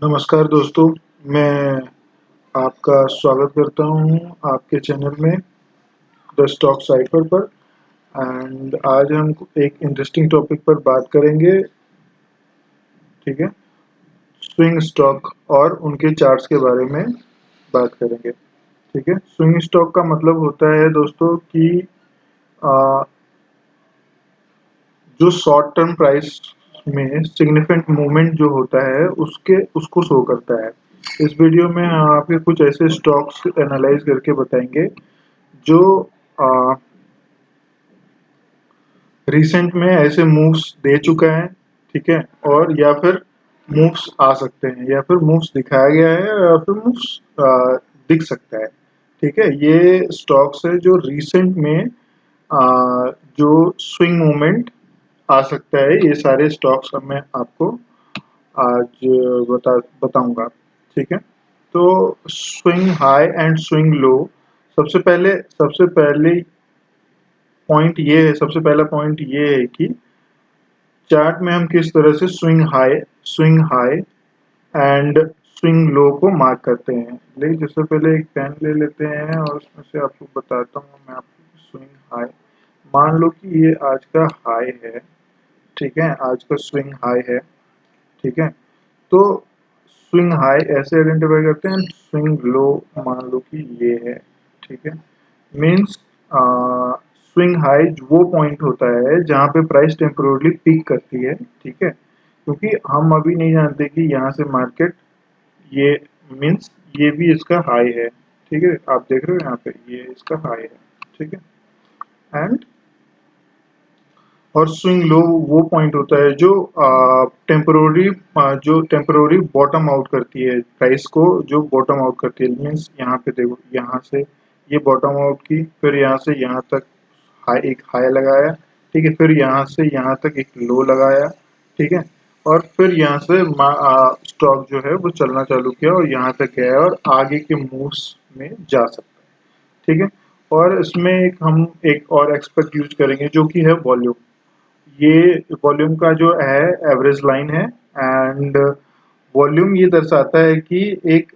नमस्कार दोस्तों, मैं आपका स्वागत करता हूँ आपके चैनल में द स्टॉक साइफर पर। एंड आज हम एक इंटरेस्टिंग टॉपिक पर बात करेंगे। ठीक है, स्विंग स्टॉक और उनके चार्ट्स के बारे में बात करेंगे। ठीक है, स्विंग स्टॉक का मतलब होता है दोस्तों कि आ, जो शॉर्ट टर्म प्राइस में सिग्निफिकेंट मूवमेंट जो होता है उसको शो करता है। इस वीडियो में हम आपके कुछ ऐसे स्टॉक्स एनालाइज करके बताएंगे जो रिसेंट में ऐसे मूव्स दे चुका है। ठीक है, और या फिर मूव्स आ सकते हैं, या फिर मूव्स दिखाया गया है, या फिर मूव्स दिख सकता है। ठीक है, ये स्टॉक्स है जो रिसेंट में जो स्विंग मूवमेंट आ सकता है। ये सारे स्टॉक्स अब मैं आपको आज बताऊंगा। ठीक है, तो swing high and swing low. सबसे पहले सबसे पहला पॉइंट ये है कि चार्ट में हम किस तरह से swing high and swing low को मार्क करते हैं। लेकिन सबसे पहले एक पेन ले लेते हैं और उसमें से आपको बताता हूँ मैं आपको स्विंग हाई। मान लो कि ये आज का हाई है। ठीक है, आज का स्विंग हाई है। ठीक है, तो स्विंग हाई ऐसे आइडेंटिफाई करते हैं, स्विंग लो मान लो कि ये है। ठीक है, मीन्स स्विंग हाई वो पॉइंट होता है जहाँ पे प्राइस टेम्पोरली पीक करती है। ठीक है, क्योंकि हम अभी नहीं जानते कि यहाँ से मार्केट ये मीन्स ये भी इसका हाई है। ठीक है, आप देख रहे हो यहाँ पे ये इसका हाई है। ठीक है, एंड और स्विंग लो वो पॉइंट होता है जो टेम्पोररी बॉटम आउट करती है प्राइस को, जो बॉटम आउट करती है। मीन्स यहाँ पे देखो, यहाँ से ये बॉटम आउट की, फिर यहाँ से यहाँ तक एक हाई लगाया। ठीक है, फिर यहाँ से यहाँ तक एक लो लगाया। ठीक है, और फिर यहाँ से स्टॉक जो है वो चलना चालू किया और यहाँ तक गया और आगे के मूव्स में जा सकता है। ठीक है, और इसमें हम एक और एक्सपेक्ट यूज करेंगे जो कि है वॉल्यूम। ये वॉल्यूम का जो है एवरेज लाइन है। एंड वॉल्यूम ये दर्शाता है कि एक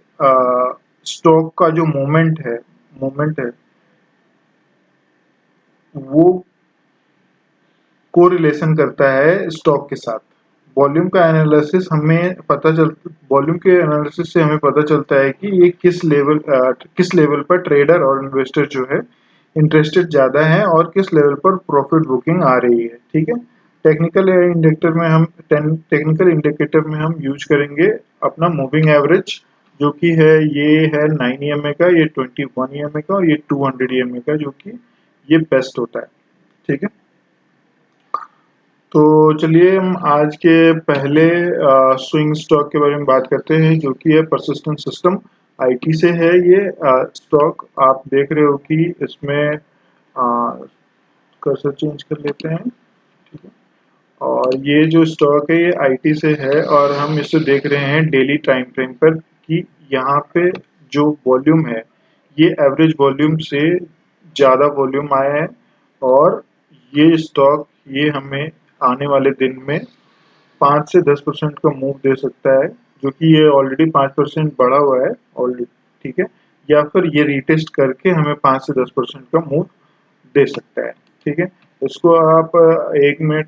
स्टॉक का जो मूवमेंट है वो कोरिलेशन करता है स्टॉक के साथ। वॉल्यूम का एनालिसिस हमें पता चल वॉल्यूम के एनालिसिस से हमें पता चलता है कि ये किस लेवल पर ट्रेडर और इन्वेस्टर जो है इंटरेस्टेड ज़्यादा है और किस लेवल पर प्रॉफिट बुकिंग आ रही है। ठीक है, टेक्निकल इंडिकेटर में हम यूज करेंगे अपना मूविंग एवरेज, जो कि है ये है 9 EMA का, ये 21 EMA का और ये 200 EMA का, जो कि ये बेस्ट होता है। ठीक है, तो चलिए हम आज के पहले स्विंग स्टॉक के बारे में बात करते हैं, जो कि है परसिस्टेंट सिस्टम। आईटी से है ये स्टॉक। आप देख रहे हो कि इसमें कर्सर चेंज कर लेते हैं। ठीक है, और ये जो स्टॉक है ये आईटी से है और हम इसे देख रहे हैं डेली टाइम फ्रेम पर कि यहाँ पे जो वॉल्यूम है ये एवरेज वॉल्यूम से ज़्यादा वॉल्यूम आया है। और ये स्टॉक ये हमें आने वाले दिन में 5 से 10% का मूव दे सकता है, जो कि ये ऑलरेडी 5% बढ़ा हुआ है ऑलरेडी। ठीक है, या फिर ये रिटेस्ट करके हमें 5 से 10% का मूव दे सकता है। ठीक है, इसको आप 1 मिनट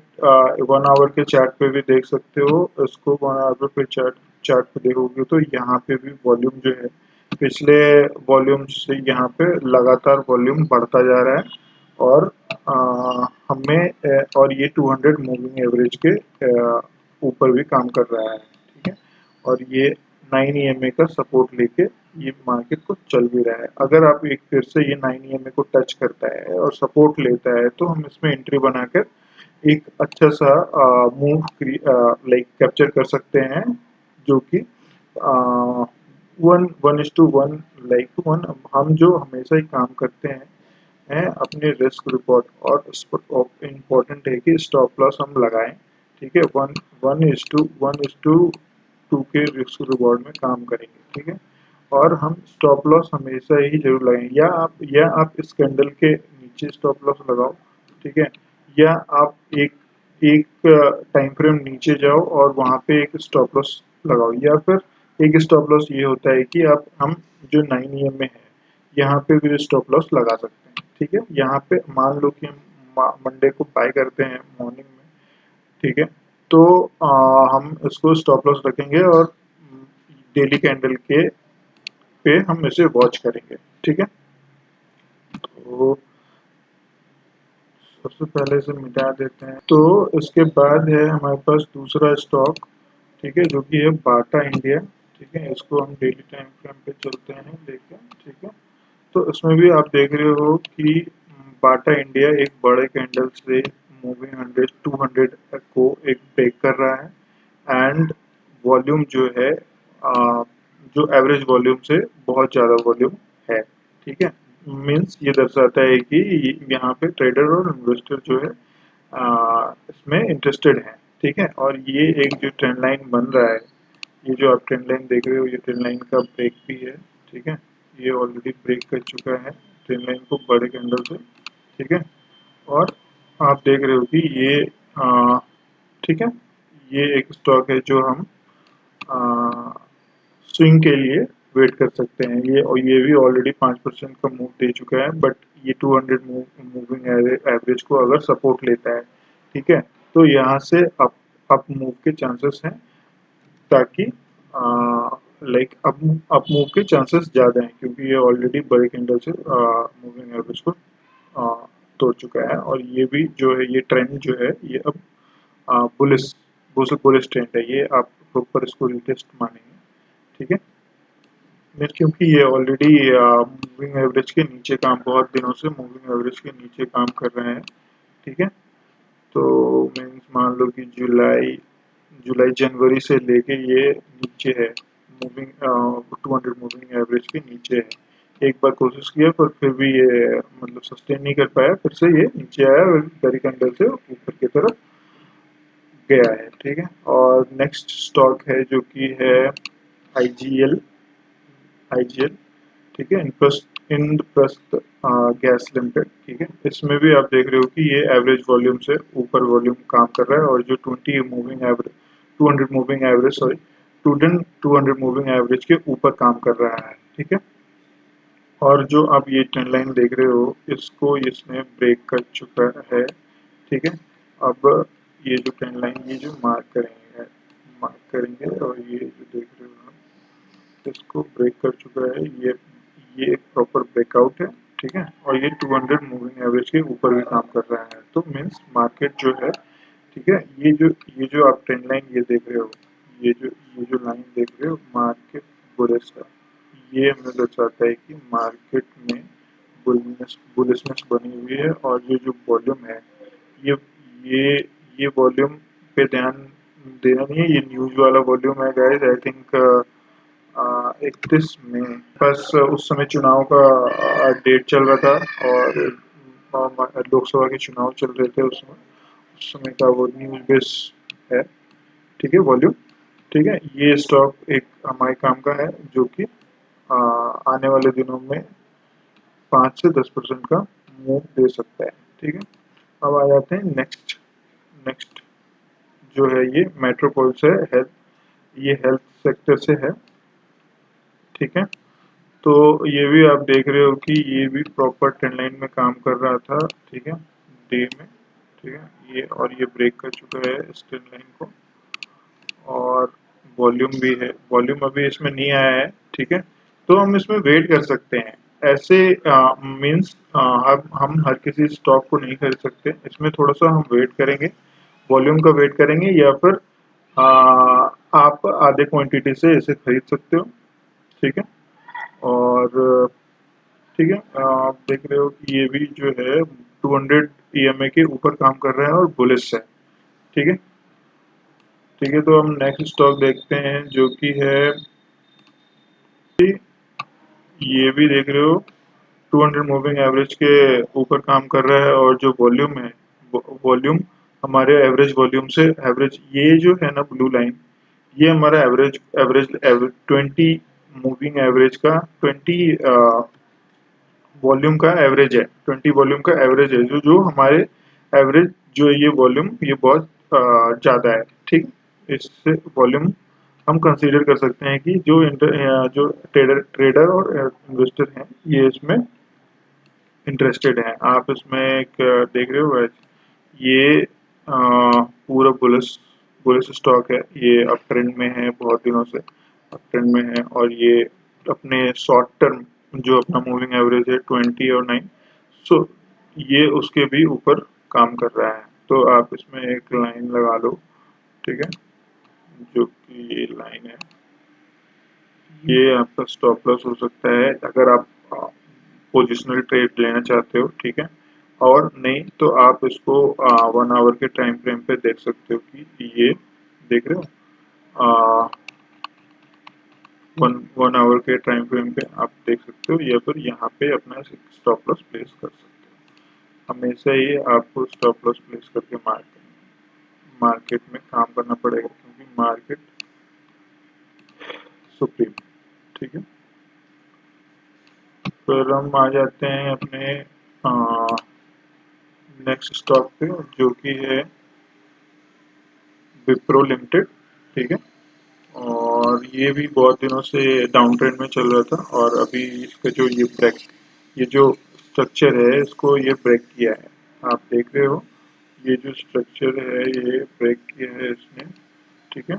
1 आवर के चार्ट पे भी देख सकते हो। इसको 1 आवर पे चार्ट पे देखोगे तो यहाँ पे भी वॉल्यूम जो है पिछले वॉल्यूम से यहाँ पे लगातार वॉल्यूम बढ़ता जा रहा है। और और ये 200 मूविंग एवरेज के ऊपर भी काम कर रहा है। ठीक है, और ये 9 EMA का सपोर्ट लेके ये मार्केट को चल भी रहा है। अगर आप एक फिर से ये 9 EMA को टच करता है और सपोर्ट लेता है तो हम इसमें एंट्री बनाकर एक अच्छा सा मूव लाइक कैप्चर कर सकते हैं, जो कि 1:1 लाइक वन। हम जो हमेशा ही काम करते हैं अपने रिस्क रिपोर्ट, और इम्पोर्टेंट है कि स्टॉप लॉस हम लगाएं। ठीक है, 1:1:2 के रिस्क रिवॉर्ड में काम करेंगे। ठीक है, और हम स्टॉप लॉस हमेशा ही जरूर लगाएं, या आप इस कैंडल के नीचे स्टॉप लॉस लगाओ। ठीक है, या आप एक एक टाइम फ्रेम नीचे जाओ और वहां पे एक स्टॉप लॉस लगाओ, या फिर एक स्टॉप लॉस ये होता है कि आप हम जो 9 EM में है यहाँ पे भी स्टॉप लॉस लगा सकते हैं, ठीक है। यहाँ पे मान लो कि हम मंडे को बाय करते हैं मॉर्निंग में, ठीक है। तो हम इसको स्टॉप लॉस रखेंगे और डेली कैंडल के पे हम इसे वॉच करेंगे, ठीक है। तो सबसे पहले इसे मिटा देते हैं। तो इसके बाद है हमारे पास दूसरा स्टॉक, ठीक है, जो कि है बाटा इंडिया, ठीक है। इसको हम डेली टाइम फ्रेम पे चलते हैं लेके, ठीक है। तो इसमें भी आप देख रहे हो कि बाटा इंडिया एक बड़े कैंडल से मूविंग 200 को एक ब्रेक कर रहा है एंड वॉल्यूम जो है जो एवरेज वॉल्यूम से बहुत ज़्यादा वॉल्यूम है, ठीक है। मीन्स ये दर्शाता है कि यहाँ पे ट्रेडर और इन्वेस्टर जो है इसमें इंटरेस्टेड हैं, ठीक है। और ये एक जो ट्रेंड लाइन बन रहा है, ये जो आप ट्रेंड लाइन देख रहे हो, ये ट्रेंड लाइन का ब्रेक भी है, ठीक है। ये ऑलरेडी ब्रेक कर चुका है ट्रेंड लाइन को बड़े कैंडल से, ठीक है। और आप देख रहे हो कि ये ठीक है, ये एक स्टॉक है जो हम स्विंग के लिए वेट कर सकते हैं। ये और ये भी ऑलरेडी 5% का मूव दे चुका है, बट ये 200 मूविंग एवरेज को अगर सपोर्ट लेता है, ठीक है, तो यहाँ से अप मूव के चांसेस हैं, ताकि लाइक अप मूव के चांसेस ज़्यादा हैं, क्योंकि ये ऑलरेडी बड़े कैंडल से मूविंग एवरेज को तोड़ चुका है। और ये भी जो है, ये ट्रेंड जो है, ये अब बुलिस बुलिस ट्रेंड है, ये आप प्रॉपर इसको रिटेस्ट मानेंगे, ठीक है। क्योंकि ये ऑलरेडी मूविंग एवरेज के नीचे काम, बहुत दिनों से मूविंग एवरेज के नीचे काम कर रहे हैं, ठीक है। तो मीन्स मान लो कि जुलाई जुलाई जनवरी से लेके ये नीचे है, मूविंग 200 मूविंग एवरेज के नीचे है। एक बार कोशिश किया पर फिर भी ये मतलब सस्टेन नहीं कर पाया, फिर से ये नीचे आया और गरी कैंडल से ऊपर की तरफ गया है, ठीक है। और नेक्स्ट स्टॉक है जो कि है आईजीएल, आईजीएल, ठीक है, इंद्रप्रस्थ गैस लिमिटेड, ठीक है। इसमें भी आप देख रहे हो कि ये एवरेज वॉल्यूम से ऊपर वॉल्यूम काम कर रहा है, और जो 20 moving average 200 moving average sorry 200 moving average के ऊपर काम कर रहा है, ठीक है। और जो आप ये ट्रेंड लाइन देख रहे हो, इसको इसने ब्रेक कर चुका है, ठीक है। अब ये जो ट्रेंड लाइन, ये जो मार्क करेंगे और ये जो देख रहे हो आप, इसको ब्रेक कर चुका है, ये एक प्रॉपर ब्रेकआउट है, ठीक है। और ये 200 मूविंग एवरेज के ऊपर भी काम कर रहा है। तो मीन्स मार्केट जो है, ठीक है, ये जो आप ट्रेंड लाइन ये देख रहे हो, ये जो लाइन देख रहे हो, मार्केट बुलिश है। ये हमें दर्शाता है कि मार्केट में बुलिशनेस बनी हुई है। और ये जो वॉल्यूम है, ये ये ये वॉल्यूम पे ध्यान देना नहीं है, ये न्यूज वाला वॉल्यूम है गाइस। आई थिंक 31 मई, बस उस समय चुनाव का डेट चल रहा था, और लोकसभा के चुनाव चल रहे थे उस समय का वो न्यूज बेस है, ठीक है, वॉल्यूम, ठीक है। ये स्टॉक एक हमारे काम का है, जो कि आने वाले दिनों में 5 से 10% का मूव दे सकता है, ठीक है। अब आ जाते हैं नेक्स्ट नेक्स्ट जो है, ये मेट्रोपोल से हेल्थ, ये हेल्थ सेक्टर से है, ठीक है। तो ये भी आप देख रहे हो कि ये भी प्रॉपर ट्रेंड लाइन में काम कर रहा था, ठीक है, डे में, ठीक है। ये और ये ब्रेक कर चुका है इस ट्रेंड लाइन को, और वॉल्यूम भी है, वॉल्यूम अभी इसमें नहीं आया है, ठीक है। तो हम इसमें वेट कर सकते हैं, ऐसे मीन्स हम हर किसी स्टॉक को नहीं खरीद सकते, इसमें थोड़ा सा हम वेट करेंगे, वॉल्यूम का वेट करेंगे, या फिर आ, आप आधे क्वांटिटी से इसे खरीद सकते हो, ठीक है। और ठीक है, आप देख रहे हो कि ये भी जो है 200 EMA के ऊपर काम कर रहा है और बुलिश है, ठीक है। ठीक है, तो हम नेक्स्ट स्टॉक देखते हैं जो कि है, ये भी देख रहे हो 200 मूविंग एवरेज के ऊपर काम कर रहा है, और जो वॉल्यूम है, वॉल्यूम हमारे एवरेज वॉल्यूम से एवरेज, ये जो है ना ब्लू लाइन, ये हमारा average average average 20 moving average का 20 वॉल्यूम का एवरेज है, 20 वॉल्यूम का एवरेज है, जो जो हमारे एवरेज जो ये वॉल्यूम, ये बहुत ज़्यादा है, ठीक। इससे वॉल्यूम हम कंसीडर कर सकते हैं कि जो ट्रेडर और इन्वेस्टर हैं ये इसमें इंटरेस्टेड हैं। आप इसमें एक देख रहे हो guys, ये पूरा बुलिश बुलिश स्टॉक है, ये अप ट्रेंड में है, बहुत दिनों से अप ट्रेंड में है, और ये अपने शॉर्ट टर्म जो अपना मूविंग एवरेज है 20 और 9, सो ये उसके भी ऊपर काम कर रहा है। तो आप इसमें एक लाइन लगा लो, ठीक है, जो कि ये लाइन है, ये आपका स्टॉप लॉस हो सकता है अगर आप पोजिशनल ट्रेड लेना चाहते हो, ठीक है। और नहीं तो आप इसको 1 आवर के टाइम फ्रेम पे देख सकते हो कि ये देख रहे हो, 1 आवर के टाइम फ्रेम पे आप देख सकते हो, या फिर यहाँ पे अपना स्टॉप लॉस प्लेस कर सकते हो। हमेशा ही आपको स्टॉप लॉस प्लेस करके मार्केट में काम करना पड़ेगा, क्योंकि मार्केट सुप्रीम, ठीक है। फिर हम आ जाते हैं अपने नेक्स्ट स्टॉक पे, जो कि है विप्रो लिमिटेड, ठीक है। और ये भी बहुत दिनों से डाउन ट्रेंड में चल रहा था, और अभी इसका जो ये जो स्ट्रक्चर है इसको ये ब्रेक किया है। आप देख रहे हो ये जो स्ट्रक्चर है ये ब्रेक किया है इसने, ठीक है।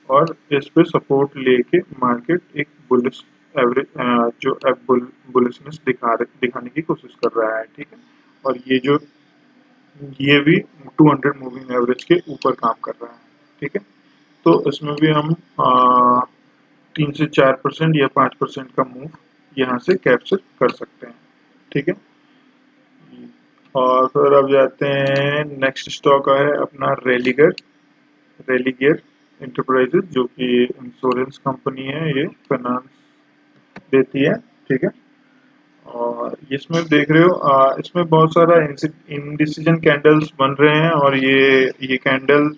और इस पे सपोर्ट लेके मार्केट एक बुलिश एवरेज जो बुलिशनेस दिखाने की कोशिश कर रहा है, ठीक है। और ये भी 200 मूविंग एवरेज के ऊपर काम कर रहा है, ठीक है। तो इसमें भी हम 3 से 4% या 5% का मूव यहाँ से कैप्चर कर सकते हैं, ठीक है। और फिर अब जाते हैं नेक्स्ट स्टॉक है अपना रेलीगेयर इंटरप्राइजेज, जो कि इंश्योरेंस कंपनी है, ये फाइनेंस देती है, ठीक है। और इसमें देख रहे हो इसमें बहुत सारा इनडिसीजन कैंडल्स बन रहे हैं, और ये कैंडल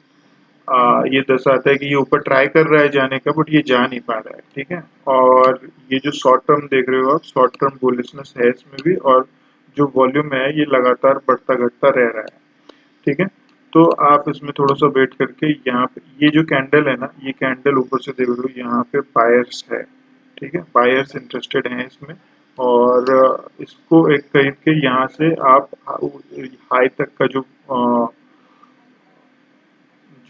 ये दर्शाता है कि ये ऊपर ट्राई कर रहा है जाने का, बट ये जा नहीं पा रहा है, ठीक है। और ये जो शॉर्ट टर्म देख रहे हो आप, शॉर्ट टर्म बुलिशनेस है इसमें भी, और जो वॉल्यूम है ये लगातार बढ़ता घटता रह रहा है, ठीक है। तो आप इसमें थोड़ा सा वेट करके यहाँ पे ये जो कैंडल है ना, ये कैंडल ऊपर से देख लो, यहाँ पे बायर्स है, ठीक है, बायर्स इंटरेस्टेड हैं इसमें। और इसको एक खरीद के यहाँ से आप हाई तक का जो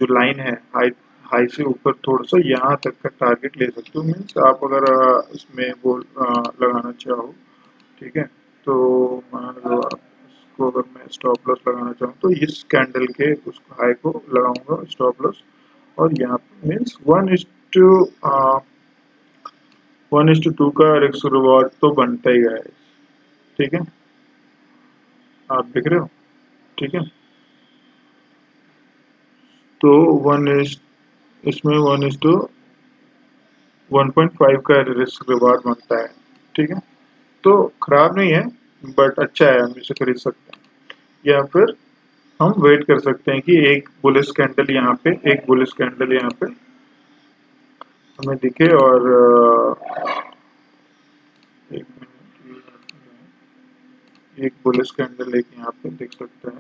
लाइन है, हाई हाई से ऊपर थोड़ा सा यहाँ तक का टारगेट ले सकते हो। मीन्स आप अगर इसमें वो लगाना चाहो, ठीक है, तो मान लो आप इसको अगर मैं स्टॉप लॉस लगाना चाहूँ तो इस कैंडल के उस हाई को लगाऊंगा स्टॉप लॉस, और यहाँ पे मीन्स 1:2 का रिस्क रिवॉर्ड तो बनता ही है, ठीक है। आप देख रहे हो, ठीक है। तो वन इज इसमें 1:1.5 का रिस्क रिवार्ड बनता है, ठीक है। तो खराब नहीं है, बट अच्छा है, हम इसे खरीद सकते हैं। या फिर हम वेट कर सकते हैं कि एक बुलिश कैंडल यहाँ पे एक बुलिश कैंडल यहाँ पे हमें दिखे, और एक मिनट, एक बुलिश कैंडल एक यहाँ पे दिख सकता है,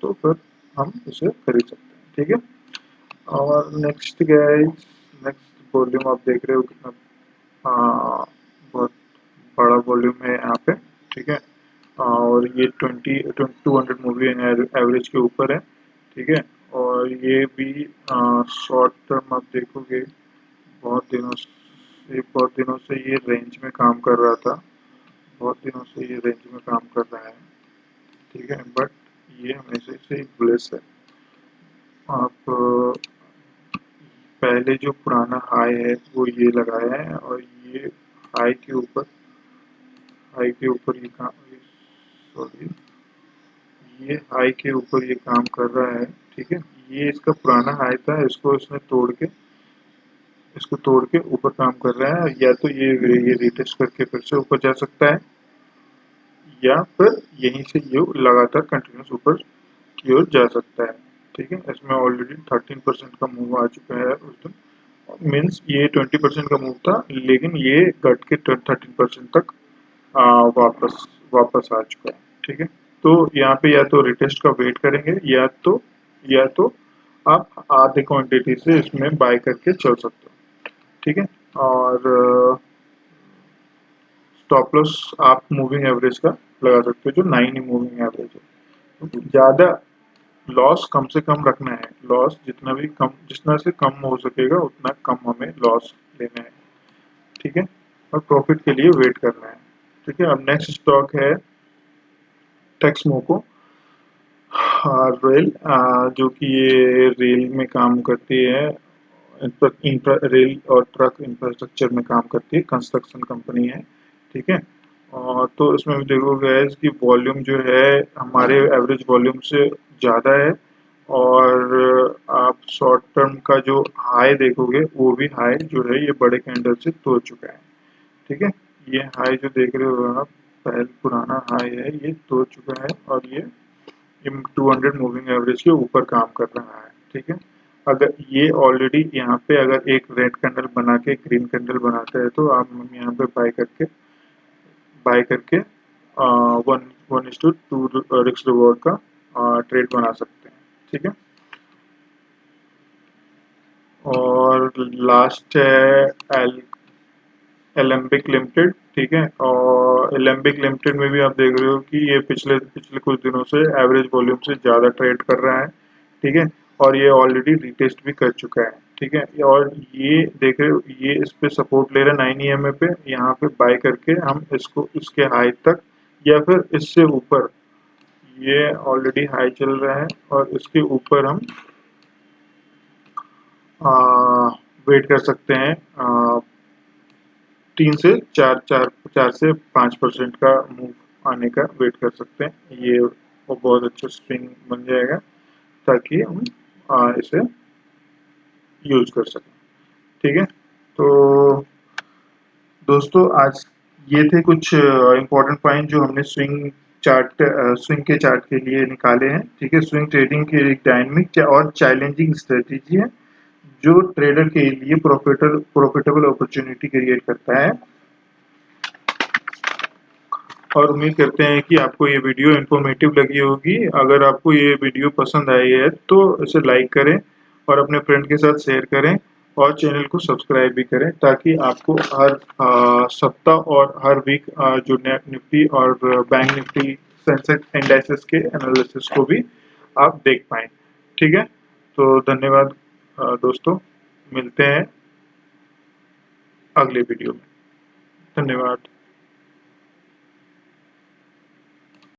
तो फिर हम इसे खरीद सकते हैं, ठीक है। और नेक्स्ट गाइस, नेक्स्ट वॉल्यूम आप देख रहे हो कितना बहुत बड़ा वॉल्यूम है यहाँ पे, ठीक है। और ये 200 मूवी एवरेज के ऊपर है, ठीक है। और ये भी शॉर्ट टर्म आप देखोगे बहुत दिनों से ये रेंज में काम कर रहा था, बहुत दिनों से ये रेंज में काम कर रहा है, ठीक है। बट ये हमेशा से ही ब्लेस है। आप पहले जो पुराना हाई है वो ये लगाया है, और ये हाई के ऊपर हाई के ऊपर ये काम सॉरी ये हाई के ऊपर ये काम कर रहा है, ठीक है। ये इसका पुराना हाई था, इसको तोड़ के ऊपर काम कर रहा है, या तो ये रिटेस्ट करके फिर से ऊपर जा सकता है, या फिर यहीं से ये लगातार कंटिन्यूस ऊपर की ओर जा सकता है, ठीक है। इसमें ऑलरेडी 13% का मूव आ चुका है उस दिन, मीन्स ये 20% का मूव था, लेकिन ये घट के 13% तक वापस वापस आ चुका है, ठीक है। तो यहाँ पे या तो रिटेस्ट का वेट करेंगे, या तो आप आधे क्वांटिटी से इसमें बाय करके चल सकते हो। ठीक है। और स्टॉप लॉस आप मूविंग एवरेज का लगा सकते हो जो 9 ही मूविंग एवरेज है। तो ज़्यादा लॉस कम से कम रखना है, लॉस जितना से कम हो सकेगा उतना कम हमें लॉस लेना है, ठीक है। और प्रॉफिट के लिए वेट करना है, ठीक है। अब नेक्स्ट स्टॉक है टेक्समोको रेल, जो कि ये रेल में काम करती है, रेल और ट्रक इंफ्रास्ट्रक्चर में काम करती है, कंस्ट्रक्शन कंपनी है, ठीक है। और तो इसमें भी देखोगे इसकी वॉल्यूम जो है हमारे एवरेज वॉल्यूम से ज़्यादा है। और आप शॉर्ट टर्म का जो हाई देखोगे वो भी हाई जो है ये बड़े कैंडल से तोड़ चुका है, ठीक है। ये हाई जो देख रहे हो आप, पहले पुराना हाई है ये तोड़ चुका है और ये 200 मूविंग एवरेज के ऊपर काम कर रहा है, ठीक है। अगर ये ऑलरेडी यहाँ पे अगर एक रेड कैंडल बना के ग्रीन कैंडल बनाता है तो आप यहाँ पे बाय करके 1:2 रिस्क रिवॉर्ड का ट्रेड बना सकते हैं, ठीक है। और लास्ट है एलेम्बिक लिमिटेड, ठीक है। और एलेम्बिक लिमिटेड में भी आप देख रहे हो कि ये पिछले पिछले कुछ दिनों से एवरेज वॉल्यूम से ज़्यादा ट्रेड कर रहा है, ठीक है। और ये ऑलरेडी रिटेस्ट भी कर चुका है, ठीक है। और ये देख रहे हो ये इस पे सपोर्ट ले रहा है 9 EMA पे, यहाँ पे बाय करके हम इसको इसके हाई तक या फिर इससे ऊपर, ये ऑलरेडी हाई चल रहा है और इसके ऊपर हम वेट कर सकते हैं 3 से 4 से 5% का मूव आने का वेट कर सकते हैं। ये वो बहुत अच्छा स्विंग बन जाएगा ताकि हम इसे यूज कर सकें, ठीक है। तो दोस्तों आज ये थे कुछ इम्पोर्टेंट पॉइंट जो हमने स्विंग के चार्ट के लिए निकाले हैं, ठीक है। स्विंग ट्रेडिंग की एक डायनेमिक और चैलेंजिंग स्ट्रेटेजी है जो ट्रेडर के लिए प्रॉफिटेबल अपॉर्चुनिटी क्रिएट करता है। और उम्मीद करते हैं कि आपको ये वीडियो इन्फॉर्मेटिव लगी होगी। अगर आपको ये वीडियो पसंद आई है तो इसे लाइक करें और अपने फ्रेंड के साथ शेयर करें और चैनल को सब्सक्राइब भी करें ताकि आपको हर सप्ताह और हर वीक जो नेट निफ्टी और बैंक निफ्टी सेंसेक्स इंडाइसेस के एनालिसिस को भी आप देख पाएँ, ठीक है। तो धन्यवाद दोस्तों, मिलते हैं अगले वीडियो में। धन्यवाद।